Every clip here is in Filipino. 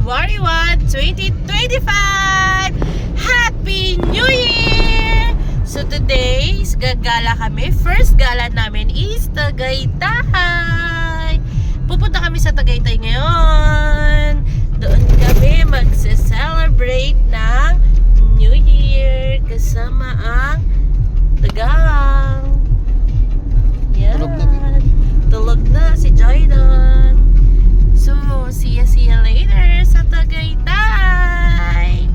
January 1, 2025! Happy New Year! So today, gagala kami. First gala namin is Tagaytay. Pupunta kami sa Tagaytay ngayon. Doon kami magse-celebrate ng New Year kasama ang tagang. Yan. Tulog na si Joydan. So, see you later sa Tagaytay.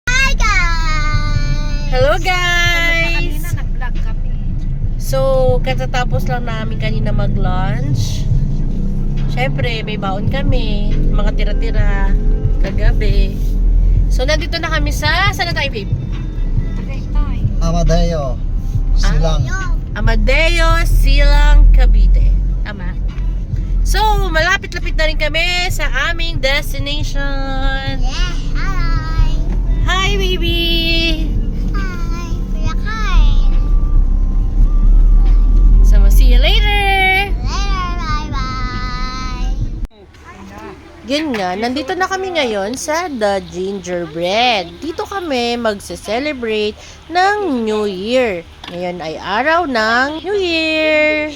Hi guys! Hello guys! Kanina nag-vlog kami. So, katatapos lang namin kanina mag-lunch. Syempre, may baon kami. Mga tira-tira kagabi. So, nandito na kami sa... Saan na tayo, babe? Tagaytay. Amadeo Silang. Amadeo, Silang, Cavite. Tama. So, malapit-lapit na rin kami sa aming destination. Yeah, hi! Hi, baby! Hi! Kuya Kyle! So, see you later! Later, bye-bye! Yun nga, nandito na kami ngayon sa The Gingerbread. Dito kami magse-celebrate ng New Year. Ngayon ay araw ng New Year.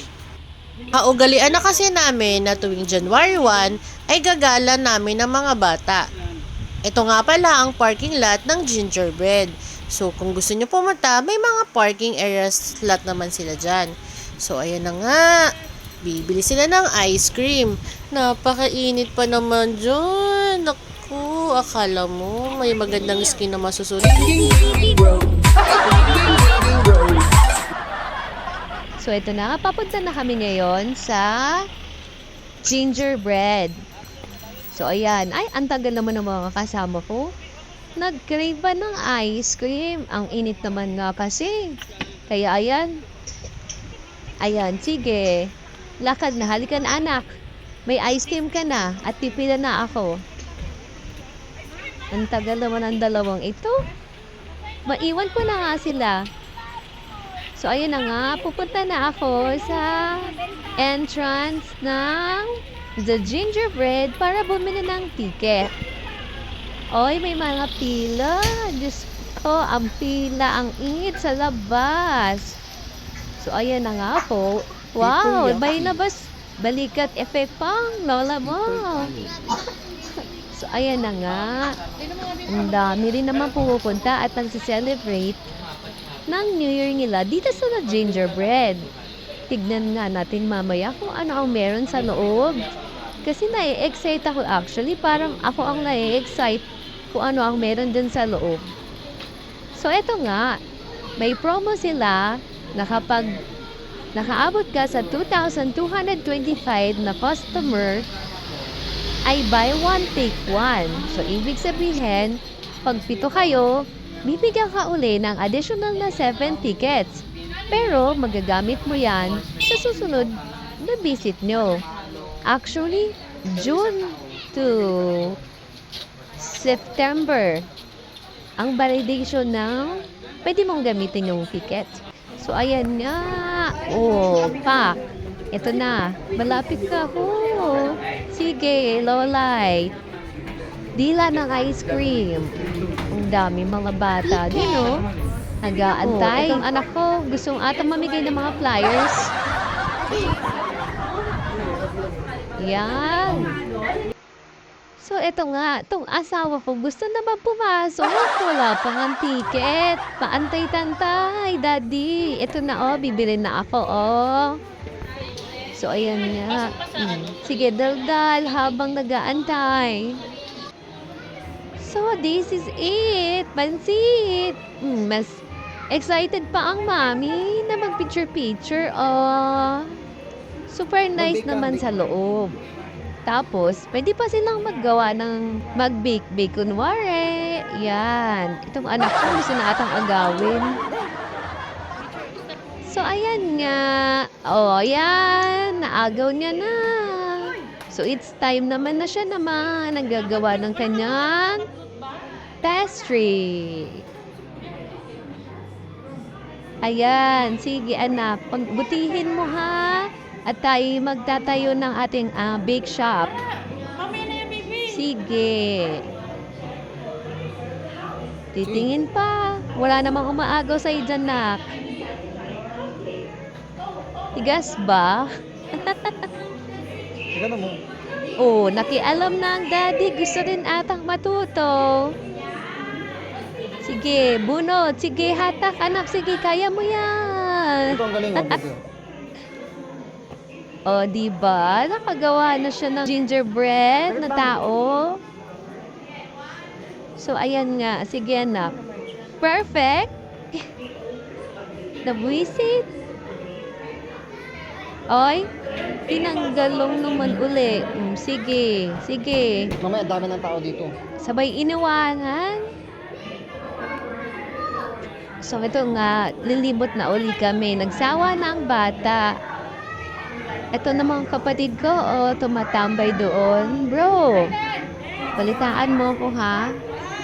Kaugalian na kasi namin na tuwing January 1 ay gagala namin ng mga bata. Ito nga pala ang parking lot ng Gingerbread. So kung gusto nyo pumunta, may mga parking areas lot naman sila dyan. So ayan na nga, bibili sila ng ice cream. Napakainit pa naman dyan. Naku, akala mo may magandang skin na masusunod. So, ito na. Papunta na kami ngayon sa Gingerbread. So, ayan. Ay, ang tagal naman ng mga kasama ko. Nag-crave ba ng ice cream? Ang init naman nga kasi. Kaya, ayan. Ayan, sige. Lakad na. Halika na, anak. May ice cream ka na. At pipila na ako. Ang tagal naman ang dalawang ito. Maiwan ko na nga sila. So, ayun na nga, pupunta na ako sa entrance ng The Gingerbread para bumili ng ticket. Oy, may mga pila. Diyos ko, ang pila, ang init sa labas. So, ayun na nga po. Wow, bay na bas, balikat effect pang lola mo. So, ayan na nga. Ang dami rin naman pupunta at nagsi-celebrate ng New Year nila dito sa The Gingerbread. Tignan nga natin mamaya kung ano ang meron sa loob. Kasi na-excite ako actually. Parang ako ang na-excite kung ano ang meron din sa loob. So, eto nga. May promo sila na kapag nakaabot ka sa 2,225 na customer, ay buy one, take one. So, ibig sabihin, pag 7 kayo, bibigyan ka uli ng additional na 7 tickets. Pero, magagamit mo yan sa susunod na visit nyo. Actually, June to September ang validation ng pwede mong gamitin yung ticket. So, ayan nga. Oh, pak. Ito na. Malapit ka. Oh. Sige, Lolay. Dila ng ice cream. Ang dami mga bata din, no? Nag-aantay. Itong anak ko, gustong ata mamigay ng mga flyers. Yan. So, ito nga. Itong asawa ko, gusto naman pumasok. Wala pang ang ticket. Paantay-tantay, daddy. Ito na, oh. Bibili na ako, oh. So, ayan nga. Sige, daldal habang nag-aantay. So, this is it. Pansit. Mas excited pa ang mami na mag-picture-picture. Oh, super nice naman sa loob. Tapos, pwede pa silang maggawa ng mag-bake-bake. Kunwari. Yan. Itong anak ko gusto na atang agawin. So, ayan nga. Oh, ayan. Naagaw niya na. So, it's time naman na siya naman naggagawa ng kanyang pastry. Ayan, sige anak, pagbutihin mo ha. At tayo magtatayo ng ating bake shop. Sige. Titingin pa. Wala namang umaagaw sa'yo dyan, nak. Tigas ba? Gano'n mo. Oh, nakialam na ang daddy. Gusto rin atang matuto. Sige, bunot. Sige, hatak, anak. Sige, kaya mo yan. Ito ang galing, oh. Ito. O, diba? Nakagawa na siya ng gingerbread na tao. So, ayan nga. Sige, anak. Perfect. Nabwisit. Oy, tinanggalong naman uli. Sige, sige. Mamaya, dami ng tao dito. Sabay iniwanan. So, ito nga, lilibot na uli kami. Nagsawa na ang bata. Ito namang kapatid ko, tumatambay doon. Bro, balitaan mo ko ha.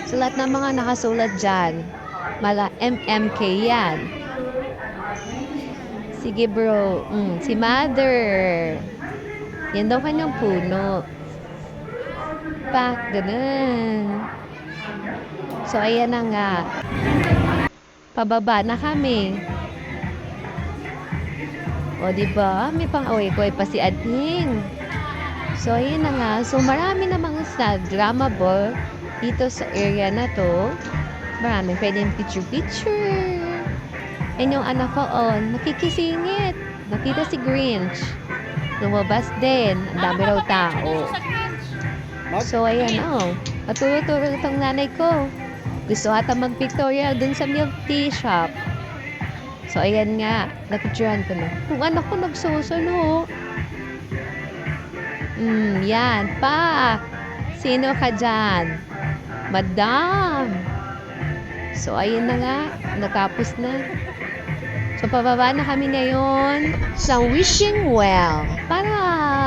Sa lahat ng mga nakasulat dyan, mala MMK yan. Sige bro, si mother. Yan daw kanyang puno. Ganun. So, ayan na nga. Pababa na kami. O, diba? May pang-away-koy pa si Ading. So, ayan na nga. So, marami namang Instagrammable dito sa area na to. Maraming pwedeng picture-picture. And yung anak ko, nakikisingit. Nakita si Grinch. Lumabas din. Ang dami raw tao. So, ayan, paturo-turo itong nanay ko. Gusto ata mag-pictorial dun sa milk tea shop. So, ayan nga. Napicturean ko na. Kung anak ko nagsusuno. Yan. Pa. Sino ka dyan? Madam. So, ayun na nga. Natapos na. So, pababa na kami ngayon sa Wishing Well para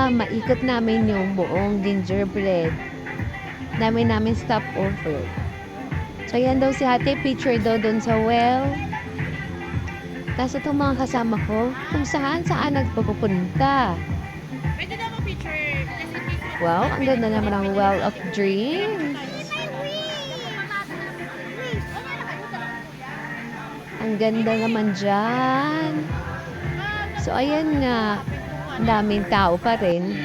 maikot namin yung buong gingerbread. Dami namin stopover. So, yan daw si ate. Picture daw doon sa well. Tapos itong mga kasama ko, kung saan nagpupunta. Pwede na picture. Wow, ang ganda naman ang Well of Dreams. Ang ganda naman dyan. So, ayan nga. Ang daming tao pa rin.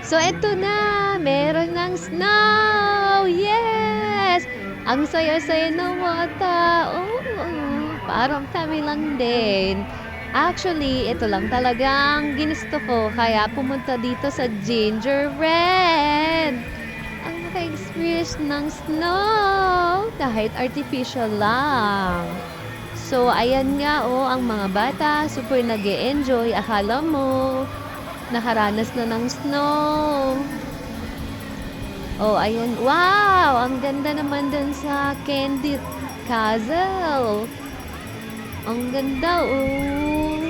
So, eto na. Meron ng snow. Yes! Ang saya-saya ng mga tao. Parang kami lang din. Actually, ito lang talagang ginusto ko. Kaya pumunta dito sa Gingerbread. Ang naka-experience ng snow. Kahit artificial lang. So, ayan nga ang mga bata. Super nag-e-enjoy. Akala mo, nakaranas na ng snow. Oh, ayan. Wow! Ang ganda naman dun sa Candy Castle. Ang ganda,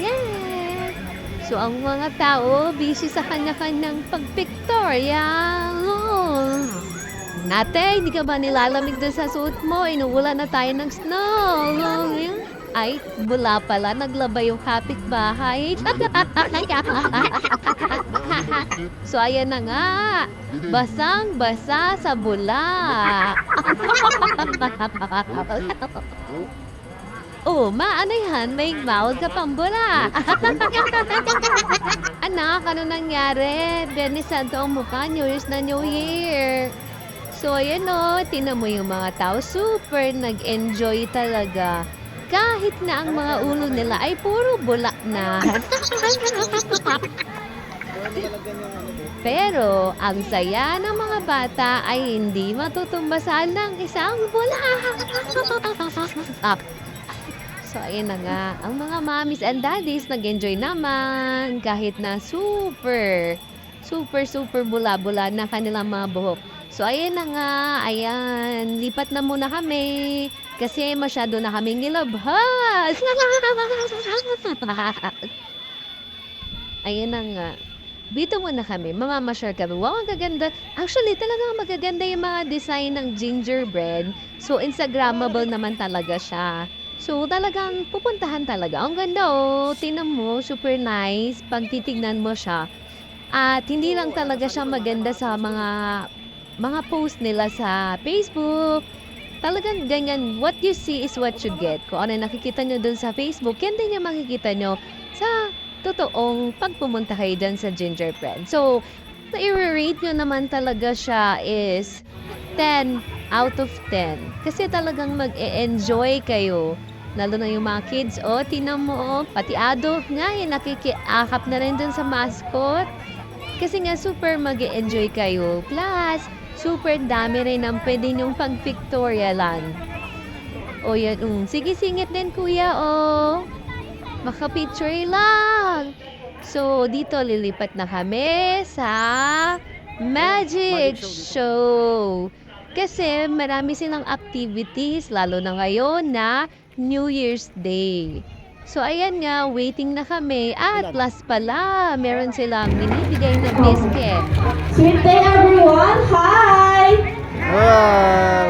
yeah! So, ang mga tao, busy sa kanya-kanyang pagpictorial. Nate, hindi ka ba nilalamig dun sa suot mo? Inuulan na tayo ng snow. Ay, bula pala. Naglaba yung kapitbahay. So, ayan na nga. Basang-basa sa bula. Ano yan? May mouth ka pang bula. Anak, ano nangyari? Bernie Santo ang mukha. New Year's na New Year. So, ayan tinan mo yung mga tao. Super nag-enjoy talaga. Kahit na ang mga ulo nila ay puro bulak na. Pero, ang saya ng mga bata ay hindi matutumbasan ng isang bulak. So, ayun na nga. Ang mga mommies and daddies nag-enjoy naman. Kahit na super bula-bula na kanilang mga buhok. So, ayun na nga. Ayan. Lipat na muna kami. Kasi masyado na kaming nilabhas. Ayun na nga. Dito muna kami. Mamamashare kami. Wow, ang gaganda. Actually, talagang magaganda yung mga design ng gingerbread. So, Instagrammable naman talaga siya. So, talagang pupuntahan talaga. Ang ganda Tingnan mo, super nice. Pag titignan mo siya, At hindi lang talaga siya maganda sa mga post nila sa Facebook. Talagang ganyan, what you see is what you get. Kung ano nakikita nyo dun sa Facebook, yan din yung makikita nyo sa totoong pagpumunta kayo dyan sa Gingerbread. So, i-rate nyo naman talaga siya is 10 out of 10. Kasi talagang mag-e-enjoy kayo. Lalo na yung mga kids, tinan mo, pati Ado nga, nakikiakap na rin dun sa mascot. Kasi nga, super mag-e-enjoy kayo. Plus, super dami rin ang pwede nyong pag-pictorialan. Yan, sige, singit din kuya, Maka-picture lang. So, dito lilipat na kami sa Magic Show. Kasi marami silang activities, lalo na ngayon na New Year's Day. So, ayan nga, waiting na kami. At plus pala, meron silang binibigay na biscuit. Sweet day, everyone. Hi.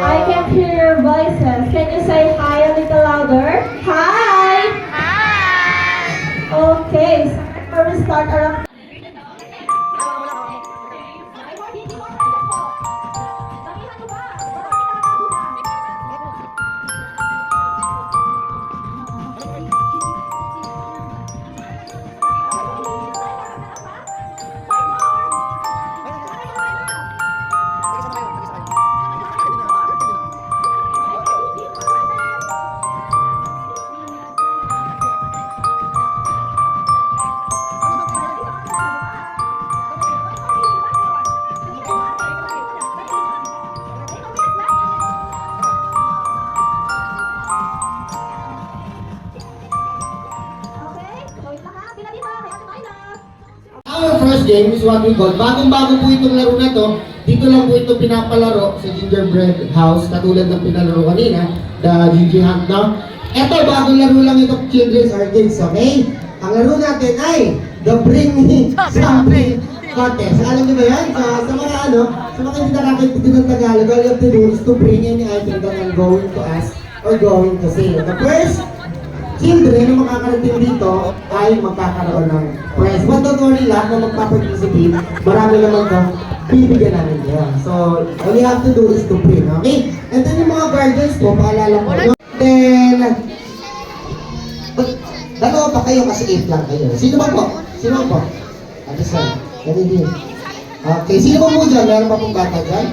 I can't hear your voices. Can you say hi a little louder? Hi. Okay. So we start around. Our first game is what we call, bagong-bago po itong laro na to, dito lang po ito pinapalaro sa Gingerbread House, katulad ng pinalaro kanina, the Gigi Hunt now. Ito, bagong laro lang ito, Children's Arcades, okay? Ang laro natin ay the Bring Me Something Contest. Alam niyo ba yan? Sa mga sa mga hindi nakakaintindi ng Tagalog, all you have to do is to bring any item that I'm going to ask or going to say. The first children na makakarating dito ay magkakaroon ng prize. But don't worry, lahat na magpaparticipate, marami naman to, bibigyan namin kayo. So, all you have to do is to bring, okay? And then yung mga guardians po, paalala po. Then, dalawa pa kayo kasi 8 lang kayo. Sino ba po? Sino po? Isa. Ganun din. Okay, sino ba po dyan? Meron pa pong bata dyan?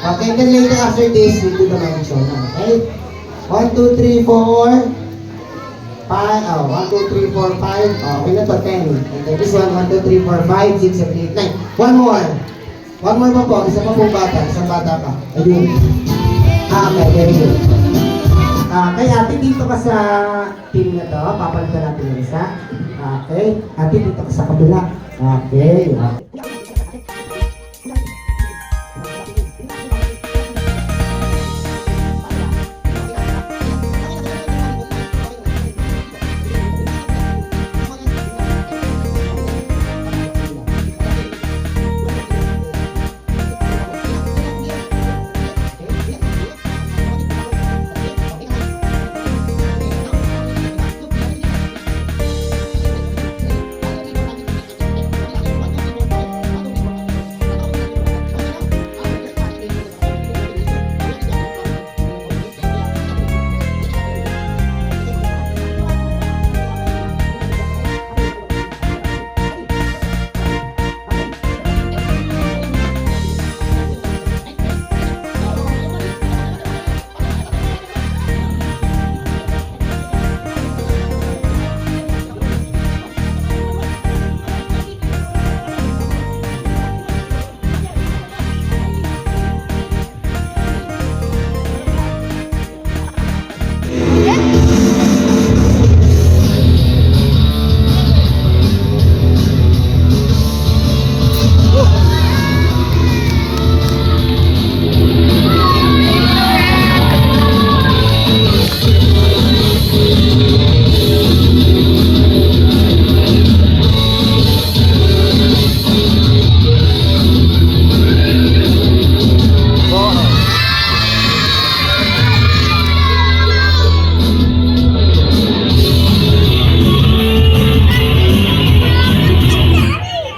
Okay, then later after this, we'll do the magic show na, okay? 1, 2, 3, 4, 5, 1, 2, 3, 4, 5, okay na to, 10. And then this one, 1, 2, 3, 4, 5, 6, 7, 8, 9. One more. One more pa po, isa pa pong bata, isang bata pa. Ayun. Okay, very good. Kay ate, dito ka sa team na to, papalitan natin yung isa. Okay, ate, dito ka sa kabila. Okay.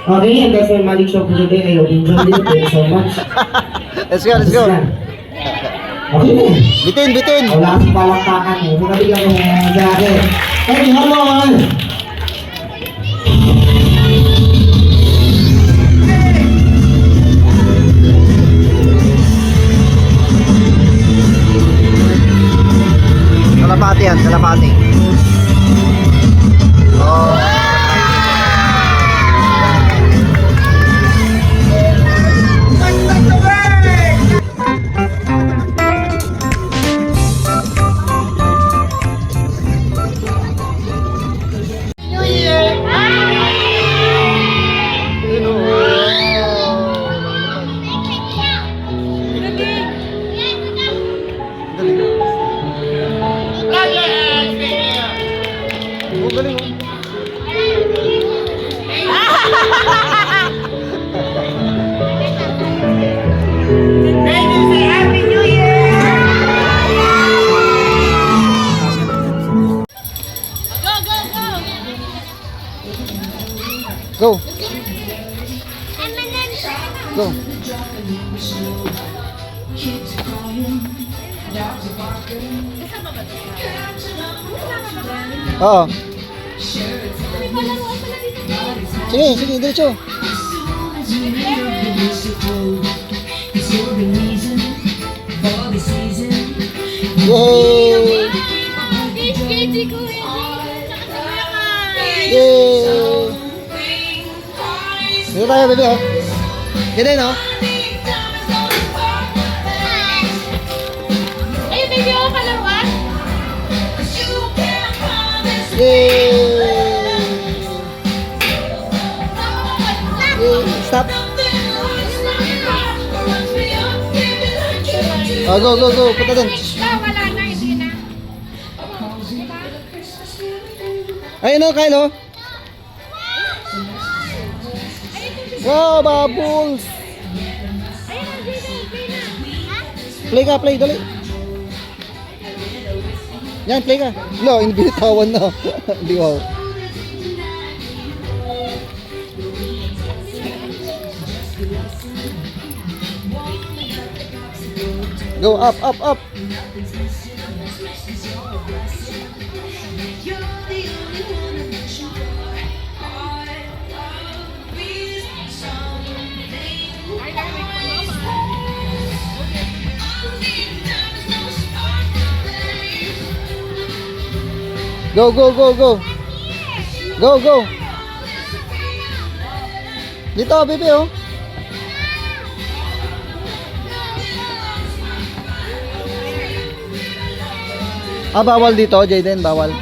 Okay, and that's my magic show for today. I hope you enjoyed it. Thank you so much. Let's go, let's go. Okay na. Bitin, bitin. Wala kasi palakpakan eh. Hindi nabigyan ko ng jacket. Hey, hello all! Kalapati yan, kalapati. Oh. New Year! Oh, galing oh. Go. Go. Oo. Sige, sige, diretso. Yay! Yay! Dito tayo, baby, oh. Ganda yun, oh. Ay, baby, ako palawan. Yay! Yay! Stop. Oh, go, go, go. Punta dun. Wala na, hindi na. Ayun, oh, Kyle, oh. Wow, bubbles! Play ka, play, dali. Yan, play ka. No, hindi bitawan na. Hindi, wow. Go up, up, up. Go, go, go, go. Go, go. Dito, baby, oh. Ah, bawal dito, Jayden, bawal.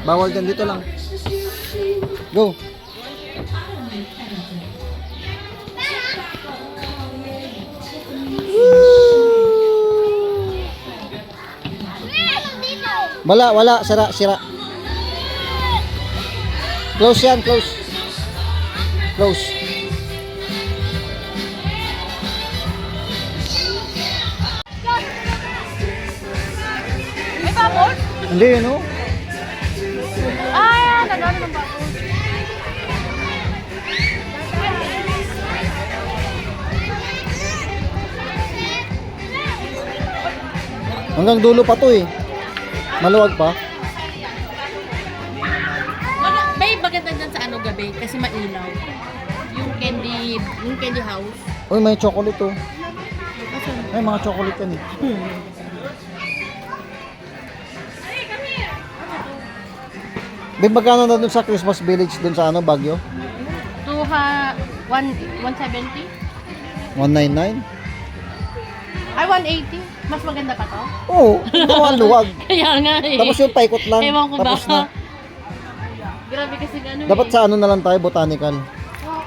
Bawal dyan, dito lang. Go. Wala, wala, sira, sira. Close yan, close. Close. May bubble? Hindi, no? Ah, nagano ng bubble. Hanggang dulo pa to eh. Maluwag pa. Babe, maganda dyan sa ano gabi kasi mailaw. Yung candy house. Uy, may chocolate oh. Ay, mga chocolate yan eh. Babe, magkano na dun sa Christmas Village dun sa ano, Baguio? 170? 199? Ay, 180. Mas maganda pa to? Oo, oh, luwag. Kaya nga eh. Tapos yung paikot lang. Ewan ko Tapos ba? na. Grabe kasi ano Dapat eh. sa ano na lang tayo, botanical.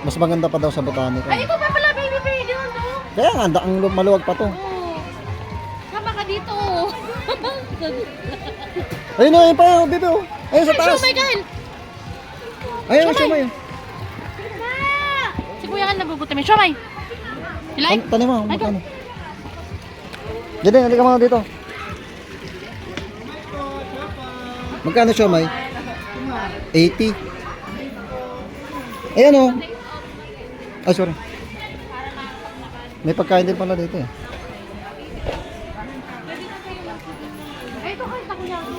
Mas maganda pa daw sa botanical. Ay, ito pa pala, baby, baby. Doon, doon. Kaya nga, ang maluwag pa to. Oh. Sama ka dito. Ayun o, ayun pa yung bibi oh. Ayun sa taas. Oh my God. Ayun, siomay. Si Kuya ka nabubutamin. Siomay. You like? Tanim mo, Ay, go. magkano? Diyan, halika mga dito. Magkano siomay? 80. Ayan o. Ah, sorry. May pagkain din pala dito eh. Ay, ito kayo takoyaki.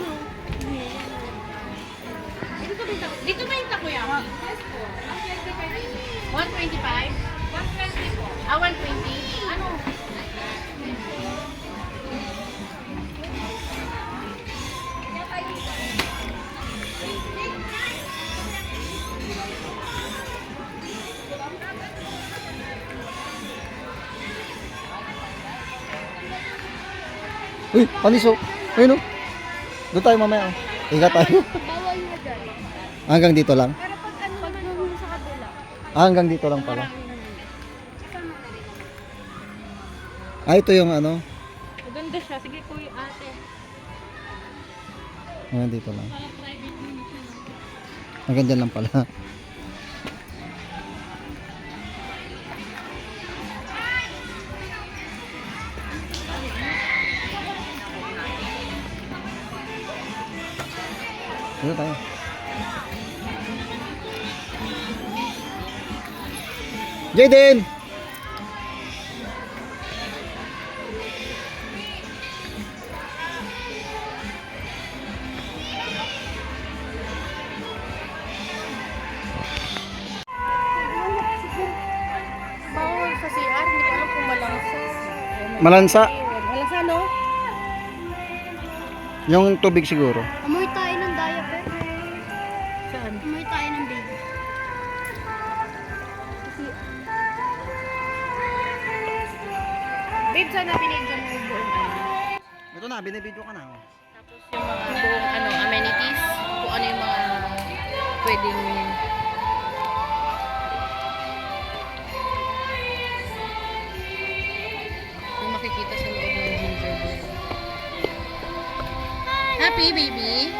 Dito ba yung takoyaki? Yes po. 125? 120 po. Ah, 120? Ano? Uy, paniso. Ayun o. Doon tayo mamaya. Iga tayo. Bawal na dyan. Hanggang dito lang. Pero pag ano naman sa kabila. Ah, hanggang dito lang pala. Ah, ito yung ano. Maganda siya. Sige kuya ate. Hanggang dito lang. Parang private muna siya. Hanggang dyan lang pala. Dito tayo. Jaden! Bawal sa CR. Hindi ko alam kung malangsa. Malansa. Malangsa no? Yung tubig siguro. Amoy tayo ng diaper. Saan? Amoy tayo ng baby. Babe, sana binigyan mo yung buong ano. Ito na, binibidyo ka na. Oh. Tapos yung mga buong ano, amenities. Kung ano yung mga pwedeng yung makikita sa loob ng gingerbread. Happy, baby?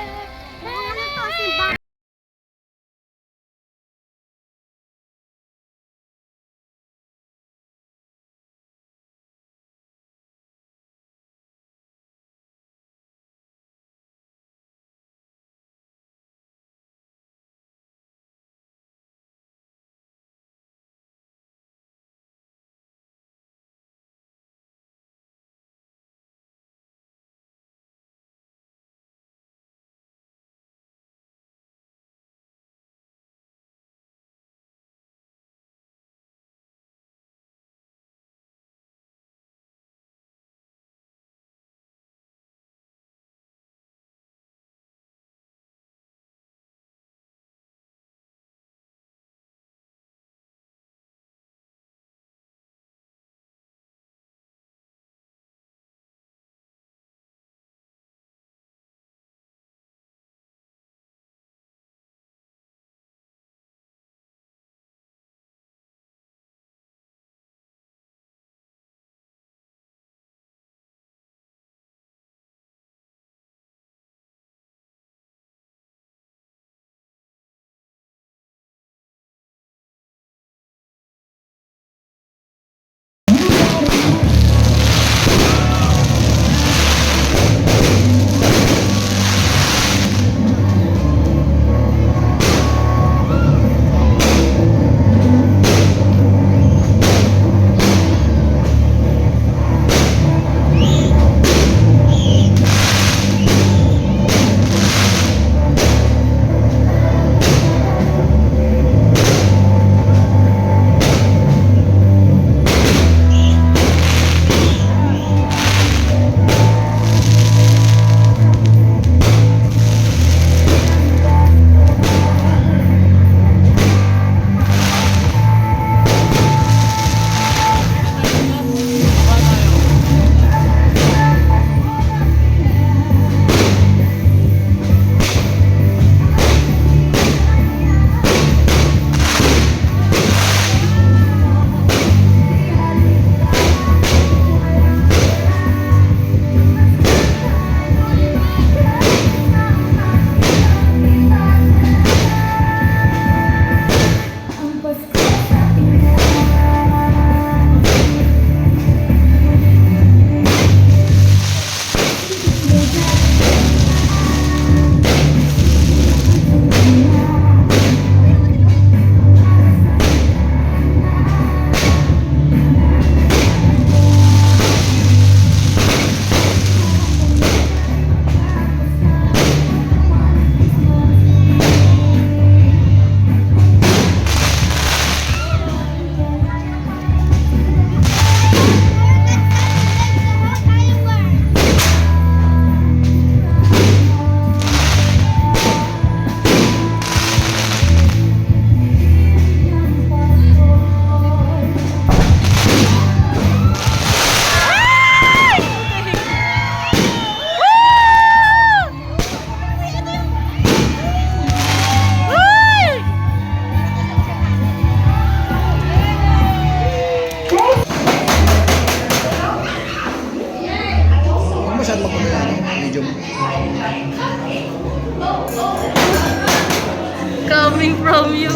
Coming from you.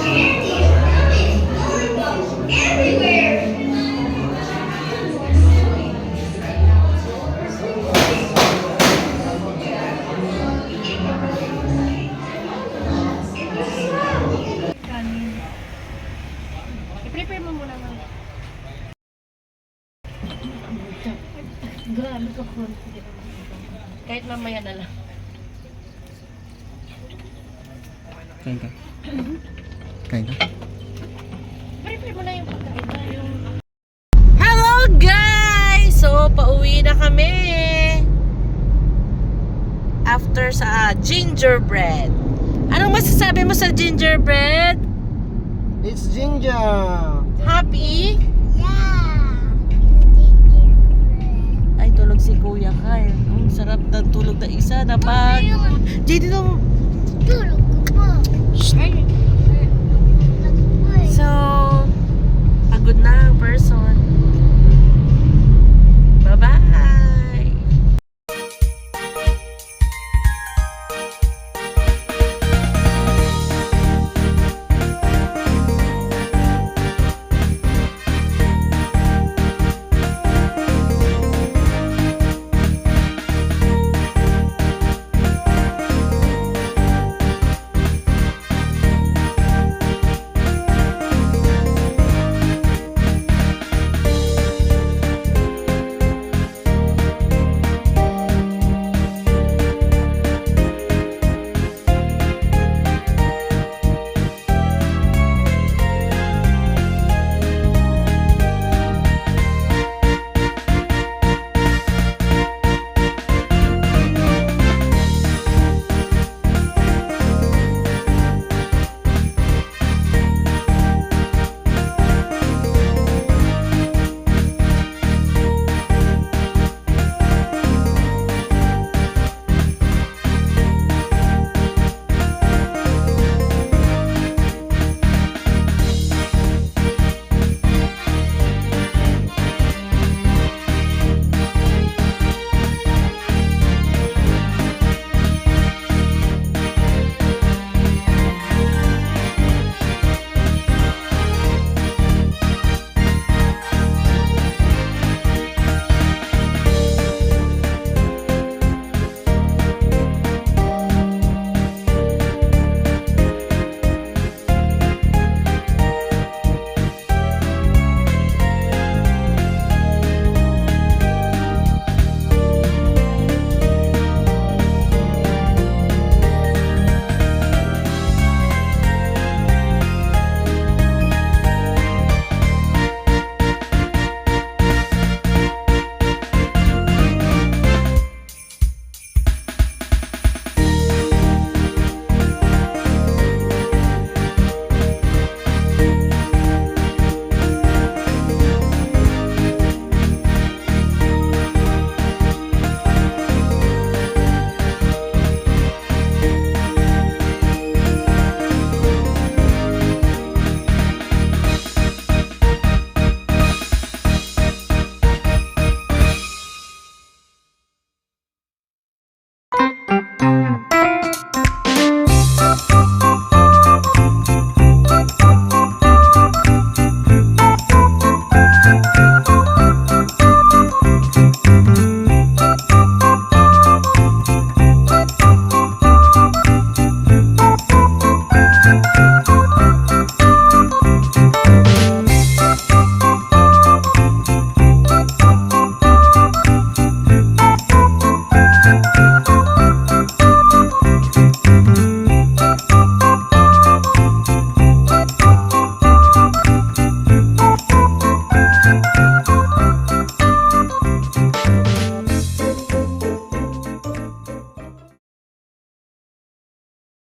I-prepare mo muna ng... Grabe ka po. Kahit mamaya na lang. Kain ka. Kain ka. Prepare mo na yung pagkain na yung... Hello guys! So, pauwi na kami. After sa gingerbread. Anong masasabi mo sa gingerbread? It's ginger. Happy? Ay, tulog si Kuya Kyle. Ang sarap ng tulog na isa. Napagod. JD,